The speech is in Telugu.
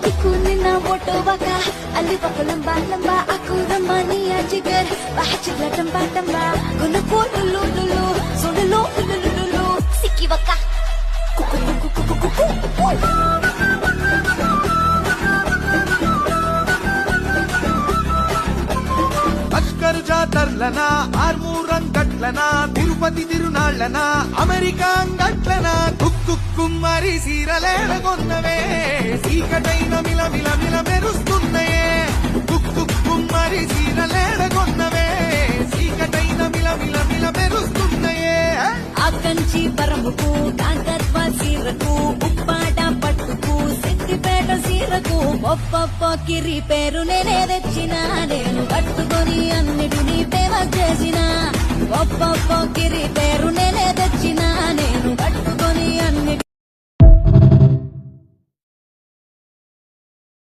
Aku nina woto waka Ali papa lamba lamba Aku ramani ajigar Bahachigla tamba tamba Guna ko lulu lulu So lulu lulu lulu Siki waka Kuku kuku kuku kuku Lashkar జాతర్లనా ఆర్మూరం గట్లనా తిరుపతి తిరునాళ్ళనా అమెరికా గట్లనా కుక్కుమ్మరి సీరలేడగొన్నవే సీకటైన మిల మిల మిల మెరుస్తున్నాయే కుక్కుమ్మరి సీరలేడగొన్నవే సీకటైన మిల మిల మిల మెరుస్తున్నాయే ఆకంచి పరముకు కాంకత్వ సీరకు ఉప్పాడ పట్టుకు సిద్దిపేట సీరకు ఒప్పొప్ప కిరి పేరు నేనే తెచ్చిన నేను కట్టుకొని అన్నిటినీ ఫేమస్ చేసిన ఒప్పొప్ప కిరి పేరు నేనే తెచ్చిన నేను కట్టుకొని అన్నిటి